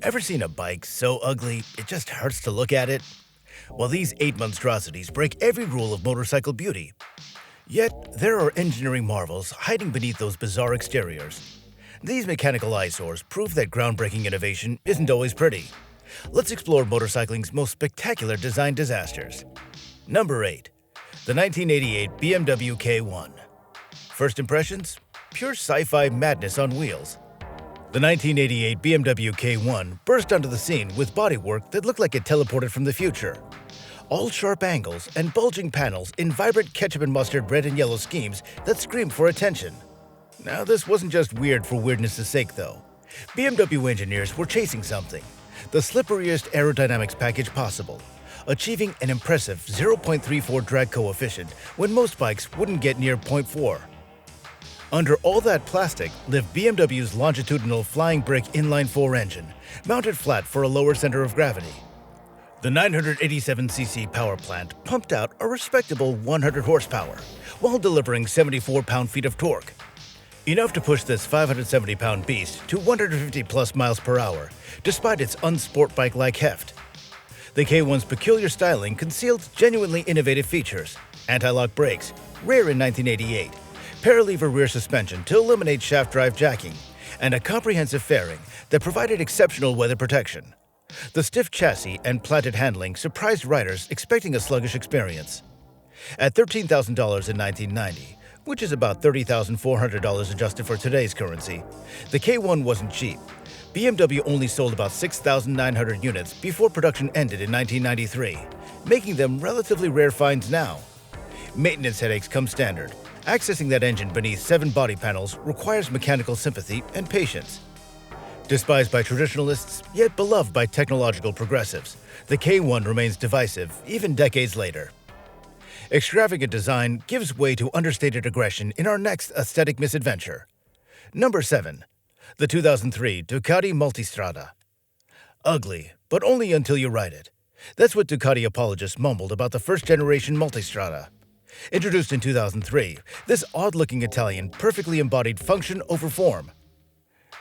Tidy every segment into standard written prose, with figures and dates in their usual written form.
Ever seen a bike so ugly it just hurts to look at it? Well, these 8 monstrosities break every rule of motorcycle beauty. Yet, there are engineering marvels hiding beneath those bizarre exteriors. These mechanical eyesores prove that groundbreaking innovation isn't always pretty. Let's explore motorcycling's most spectacular design disasters. Number 8. The 1988 BMW K1. First impressions? Pure sci-fi madness on wheels. The 1988 BMW K1 burst onto the scene with bodywork that looked like it teleported from the future. All sharp angles and bulging panels in vibrant ketchup and mustard red and yellow schemes that screamed for attention. Now, this wasn't just weird for weirdness' sake, though. BMW engineers were chasing something, the slipperiest aerodynamics package possible, achieving an impressive 0.34 drag coefficient when most bikes wouldn't get near 0.4. Under all that plastic lived BMW's longitudinal flying brick inline-4 engine, mounted flat for a lower center of gravity. The 987cc power plant pumped out a respectable 100 horsepower, while delivering 74 pound-feet of torque. Enough to push this 570-pound beast to 150-plus miles per hour, despite its unsport bike-like heft. The K1's peculiar styling concealed genuinely innovative features: anti-lock brakes, rare in 1988, paralever rear suspension to eliminate shaft drive jacking, and a comprehensive fairing that provided exceptional weather protection. The stiff chassis and planted handling surprised riders expecting a sluggish experience. At $13,000 in 1990, which is about $30,400 adjusted for today's currency, the K1 wasn't cheap. BMW only sold about 6,900 units before production ended in 1993, making them relatively rare finds now. Maintenance headaches come standard. Accessing that engine beneath 7 body panels requires mechanical sympathy and patience. Despised by traditionalists, yet beloved by technological progressives, the K1 remains divisive even decades later. Extravagant design gives way to understated aggression in our next aesthetic misadventure. Number 7. The 2003 Ducati Multistrada. Ugly, but only until you ride it. That's what Ducati apologists mumbled about the first-generation Multistrada. Introduced in 2003, this odd-looking Italian perfectly embodied function over form.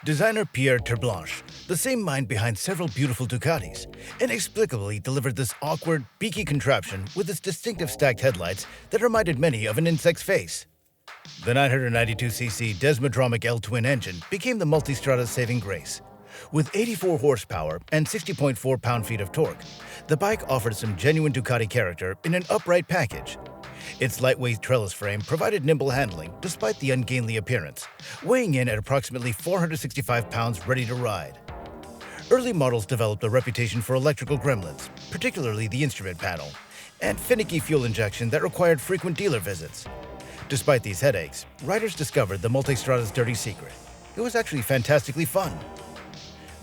Designer Pierre Terblanche, the same mind behind several beautiful Ducatis, inexplicably delivered this awkward, beaky contraption with its distinctive stacked headlights that reminded many of an insect's face. The 992cc Desmodromic L-twin engine became the Multistrada's saving grace. With 84 horsepower and 60.4 pound-feet of torque, the bike offered some genuine Ducati character in an upright package. Its lightweight trellis frame provided nimble handling despite the ungainly appearance, weighing in at approximately 465 pounds ready to ride. Early models developed a reputation for electrical gremlins, particularly the instrument panel, and finicky fuel injection that required frequent dealer visits. Despite these headaches, riders discovered the Multistrada's dirty secret. It was actually fantastically fun.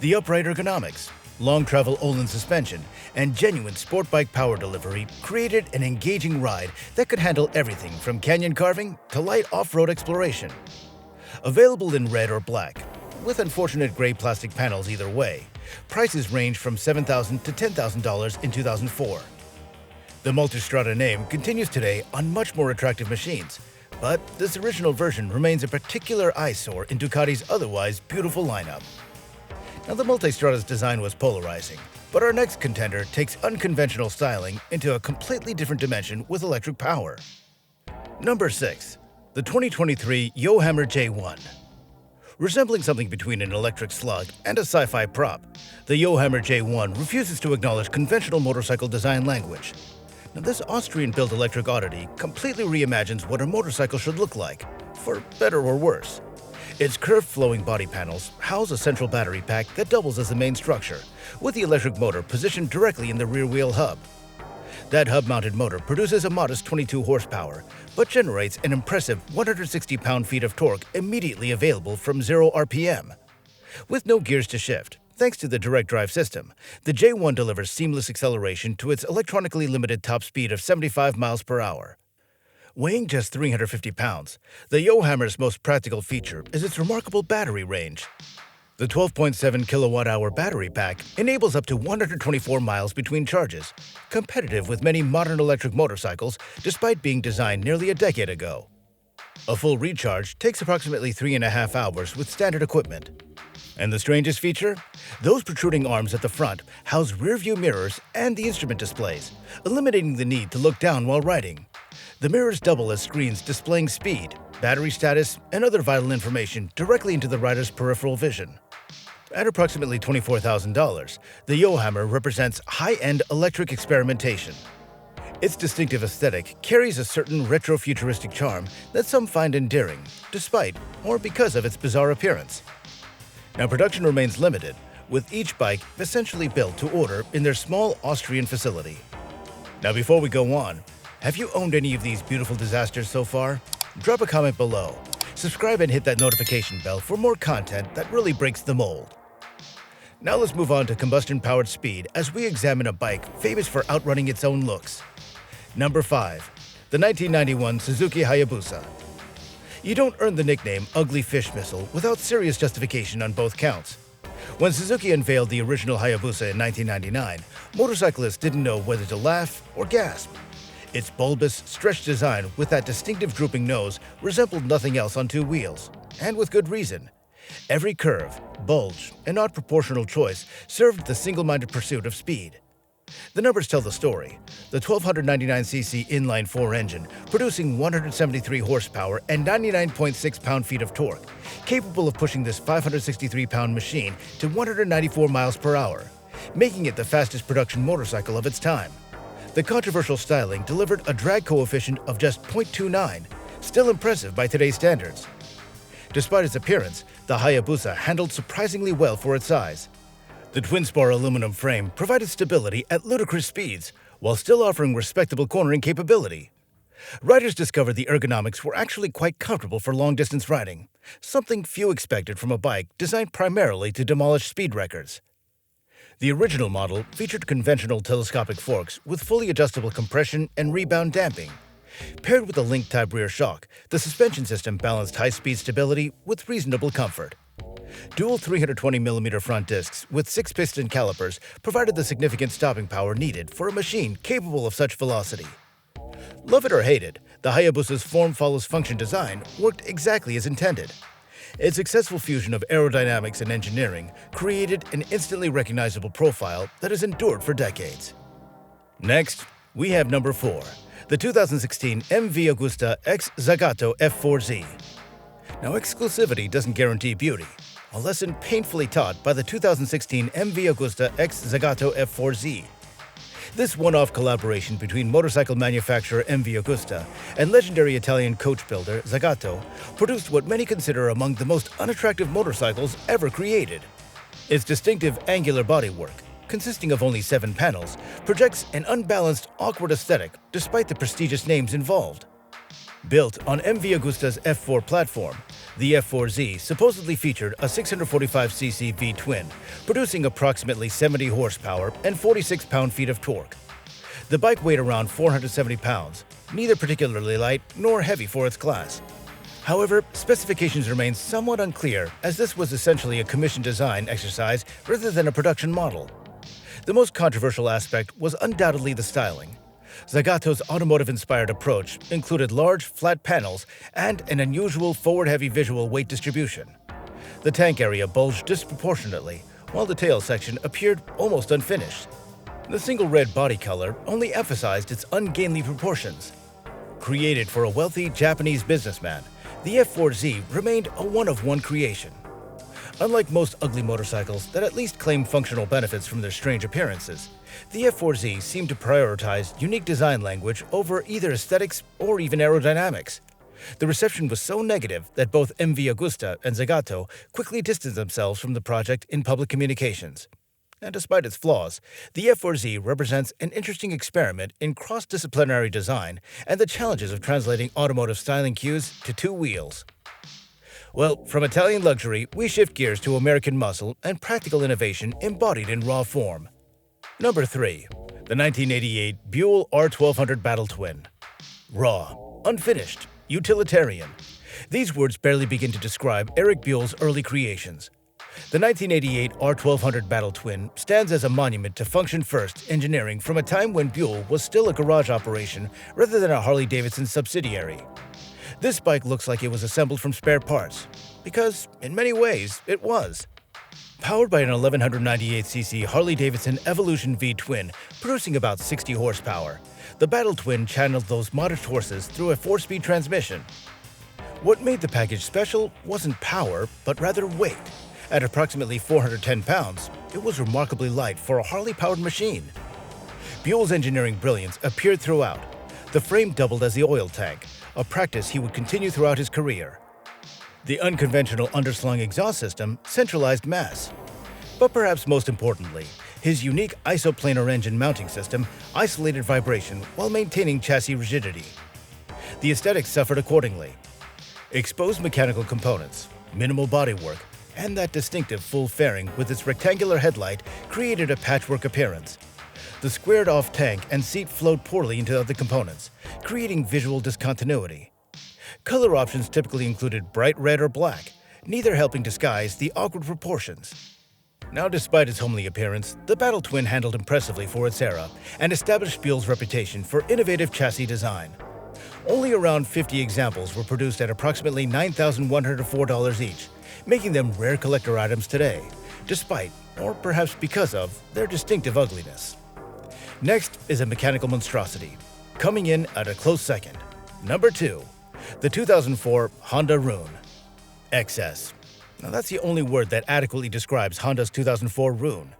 The upright ergonomics, long travel Olin suspension, and genuine sport bike power delivery created an engaging ride that could handle everything from canyon carving to light off-road exploration. Available in red or black, with unfortunate gray plastic panels either way, prices range from $7,000 to $10,000 in 2004. The Multistrada name continues today on much more attractive machines, but this original version remains a particular eyesore in Ducati's otherwise beautiful lineup. Now, the Multistrada's design was polarizing, but our next contender takes unconventional styling into a completely different dimension with electric power. Number 6. The 2023 Johammer J1. Resembling something between an electric slug and a sci-fi prop, the Johammer J1 refuses to acknowledge conventional motorcycle design language. Now, this Austrian-built electric oddity completely reimagines what a motorcycle should look like, for better or worse. Its curved flowing body panels house a central battery pack that doubles as the main structure, with the electric motor positioned directly in the rear wheel hub. That hub-mounted motor produces a modest 22 horsepower, but generates an impressive 160 pound-feet of torque immediately available from 0 RPM. With no gears to shift, thanks to the direct drive system, the J1 delivers seamless acceleration to its electronically limited top speed of 75 miles per hour. Weighing just 350 pounds, the Johammer's most practical feature is its remarkable battery range. The 12.7 kilowatt-hour battery pack enables up to 124 miles between charges, competitive with many modern electric motorcycles despite being designed nearly a decade ago. A full recharge takes approximately 3.5 hours with standard equipment. And the strangest feature? Those protruding arms at the front house rear-view mirrors and the instrument displays, eliminating the need to look down while riding. The mirrors double as screens displaying speed, battery status, and other vital information directly into the rider's peripheral vision. At approximately $24,000, the Johammer represents high-end electric experimentation. Its distinctive aesthetic carries a certain retro-futuristic charm that some find endearing, despite or because of its bizarre appearance. Now, production remains limited, with each bike essentially built to order in their small Austrian facility. Now, before we go on, have you owned any of these beautiful disasters so far? Drop a comment below, subscribe and hit that notification bell for more content that really breaks the mold. Now let's move on to combustion-powered speed as we examine a bike famous for outrunning its own looks. Number 5. The 1991 Suzuki Hayabusa. You don't earn the nickname Ugly Fish Missile without serious justification on both counts. When Suzuki unveiled the original Hayabusa in 1999, motorcyclists didn't know whether to laugh or gasp. Its bulbous, stretched design with that distinctive drooping nose resembled nothing else on two wheels, and with good reason. Every curve, bulge, and odd proportional choice served the single-minded pursuit of speed. The numbers tell the story. The 1299cc inline-4 engine, producing 173 horsepower and 99.6 pound-feet of torque, capable of pushing this 563-pound machine to 194 miles per hour, making it the fastest production motorcycle of its time. The controversial styling delivered a drag coefficient of just 0.29, still impressive by today's standards. Despite its appearance, the Hayabusa handled surprisingly well for its size. The twin-spar aluminum frame provided stability at ludicrous speeds, while still offering respectable cornering capability. Riders discovered the ergonomics were actually quite comfortable for long-distance riding, something few expected from a bike designed primarily to demolish speed records. The original model featured conventional telescopic forks with fully adjustable compression and rebound damping. Paired with a link-type rear shock, the suspension system balanced high-speed stability with reasonable comfort. Dual 320mm front discs with 6-piston calipers provided the significant stopping power needed for a machine capable of such velocity. Love it or hate it, the Hayabusa's form-follows-function design worked exactly as intended. Its successful fusion of aerodynamics and engineering created an instantly recognizable profile that has endured for decades. Next, we have number 4. The 2016 MV Agusta X Zagato F4Z. Now, exclusivity doesn't guarantee beauty, a lesson painfully taught by the 2016 MV Agusta X Zagato F4Z. This one-off collaboration between motorcycle manufacturer MV Agusta and legendary Italian coach builder Zagato produced what many consider among the most unattractive motorcycles ever created. Its distinctive angular bodywork, consisting of only 7 panels, projects an unbalanced, awkward aesthetic despite the prestigious names involved. Built on MV Agusta's F4 platform, the F4Z supposedly featured a 645cc V-twin, producing approximately 70 horsepower and 46 pound-feet of torque. The bike weighed around 470 pounds, neither particularly light nor heavy for its class. However, specifications remain somewhat unclear, as this was essentially a commissioned design exercise rather than a production model. The most controversial aspect was undoubtedly the styling. Zagato's automotive-inspired approach included large, flat panels and an unusual forward-heavy visual weight distribution. The tank area bulged disproportionately, while the tail section appeared almost unfinished. The single red body color only emphasized its ungainly proportions. Created for a wealthy Japanese businessman, the F4Z remained a one-of-one creation. Unlike most ugly motorcycles that at least claim functional benefits from their strange appearances, the F4Z seemed to prioritize unique design language over either aesthetics or even aerodynamics. The reception was so negative that both MV Agusta and Zagato quickly distanced themselves from the project in public communications. And despite its flaws, the F4Z represents an interesting experiment in cross-disciplinary design and the challenges of translating automotive styling cues to two wheels. Well, from Italian luxury, we shift gears to American muscle and practical innovation embodied in raw form. Number 3. The 1988 Buell R1200 Battle Twin. Raw, unfinished, utilitarian. These words barely begin to describe Eric Buell's early creations. The 1988 R1200 Battle Twin stands as a monument to function-first engineering from a time when Buell was still a garage operation rather than a Harley-Davidson subsidiary. This bike looks like it was assembled from spare parts, because, in many ways, it was. Powered by an 1198cc Harley-Davidson Evolution V twin producing about 60 horsepower, the Battle Twin channeled those modest horses through a 4-speed transmission. What made the package special wasn't power, but rather weight. At approximately 410 pounds, it was remarkably light for a Harley-powered machine. Buell's engineering brilliance appeared throughout. The frame doubled as the oil tank, a practice he would continue throughout his career. The unconventional underslung exhaust system centralized mass. But perhaps most importantly, his unique isoplanar engine mounting system isolated vibration while maintaining chassis rigidity. The aesthetics suffered accordingly. Exposed mechanical components, minimal bodywork, and that distinctive full fairing with its rectangular headlight created a patchwork appearance. The squared-off tank and seat flowed poorly into other components, creating visual discontinuity. Color options typically included bright red or black, neither helping disguise the awkward proportions. Now, despite its homely appearance, the Battle Twin handled impressively for its era and established Buell's reputation for innovative chassis design. Only around 50 examples were produced at approximately $9,104 each, making them rare collector items today, despite, or perhaps because of, their distinctive ugliness. Next is a mechanical monstrosity, coming in at a close second. Number 2. The 2004 Honda Rune XS. Now that's the only word that adequately describes Honda's 2004 Rune.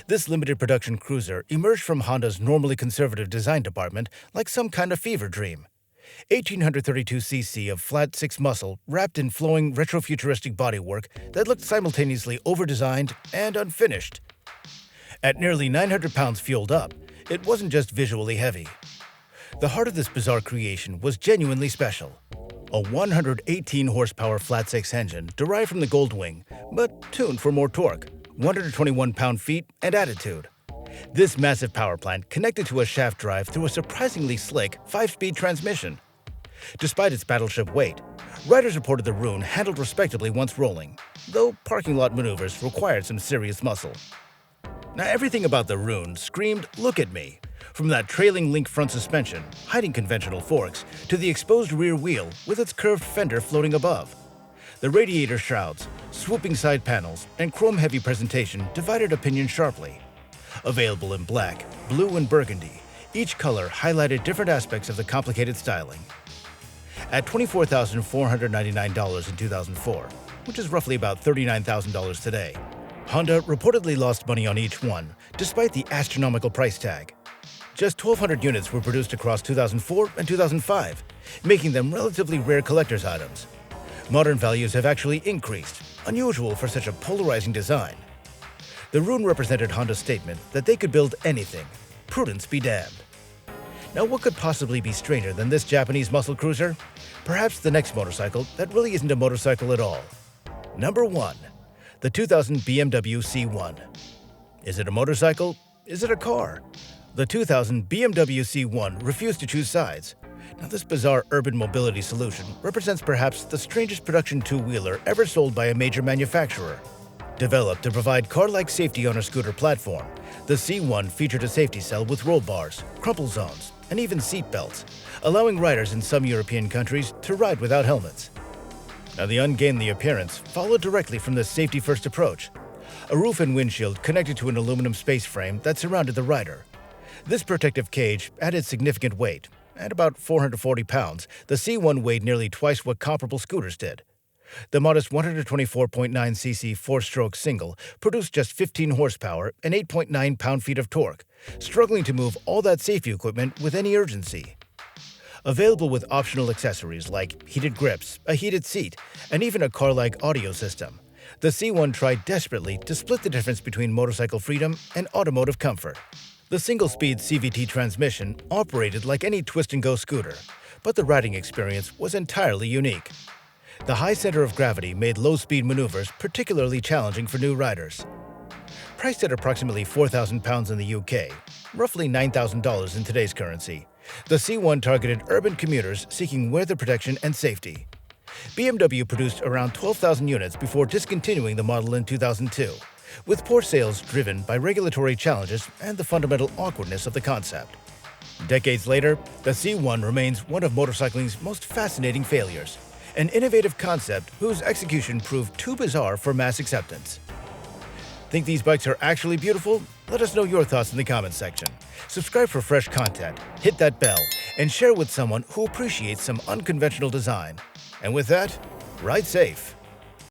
This limited production cruiser emerged from Honda's normally conservative design department like some kind of fever dream. 1832cc of flat 6 muscle wrapped in flowing retro-futuristic bodywork that looked simultaneously over-designed and unfinished. At nearly 900 pounds fueled up, it wasn't just visually heavy. The heart of this bizarre creation was genuinely special. A 118 horsepower flat 6 engine derived from the Goldwing, but tuned for more torque, 121 pound-feet, and attitude. This massive power plant connected to a shaft drive through a surprisingly slick 5-speed transmission. Despite its battleship weight, riders reported the Rune handled respectably once rolling, though parking lot maneuvers required some serious muscle. Now, everything about the Rune screamed, "Look at me." From that trailing link front suspension, hiding conventional forks, to the exposed rear wheel with its curved fender floating above. The radiator shrouds, swooping side panels, and chrome-heavy presentation divided opinion sharply. Available in black, blue, and burgundy, each color highlighted different aspects of the complicated styling. At $24,499 in 2004, which is roughly about $39,000 today, Honda reportedly lost money on each one, despite the astronomical price tag. Just 1,200 units were produced across 2004 and 2005, making them relatively rare collector's items. Modern values have actually increased, unusual for such a polarizing design. The Rune represented Honda's statement that they could build anything, prudence be damned. Now, what could possibly be stranger than this Japanese muscle cruiser? Perhaps the next motorcycle that really isn't a motorcycle at all. Number 1. The 2000 BMW C1. Is it a motorcycle? Is it a car? The 2000 BMW C1 refused to choose sides. Now, this bizarre urban mobility solution represents perhaps the strangest production two-wheeler ever sold by a major manufacturer. Developed to provide car-like safety on a scooter platform, the C1 featured a safety cell with roll bars, crumple zones, and even seat belts, allowing riders in some European countries to ride without helmets. Now, the ungainly appearance followed directly from this safety-first approach. A roof and windshield connected to an aluminum space frame that surrounded the rider. This protective cage added significant weight. At about 440 pounds, the C1 weighed nearly twice what comparable scooters did. The modest 124.9cc four-stroke single produced just 15 horsepower and 8.9 pound-feet of torque, struggling to move all that safety equipment with any urgency. Available with optional accessories like heated grips, a heated seat, and even a car-like audio system, the C1 tried desperately to split the difference between motorcycle freedom and automotive comfort. The single-speed CVT transmission operated like any twist-and-go scooter, but the riding experience was entirely unique. The high center of gravity made low-speed maneuvers particularly challenging for new riders. Priced at approximately 4,000 pounds in the UK, roughly $9,000 in today's currency, the C1 targeted urban commuters seeking weather protection and safety. BMW produced around 12,000 units before discontinuing the model in 2002, with poor sales driven by regulatory challenges and the fundamental awkwardness of the concept. Decades later, the C1 remains one of motorcycling's most fascinating failures, an innovative concept whose execution proved too bizarre for mass acceptance. Think these bikes are actually beautiful? Let us know your thoughts in the comments section. Subscribe for fresh content, hit that bell, and share with someone who appreciates some unconventional design. And with that, ride safe.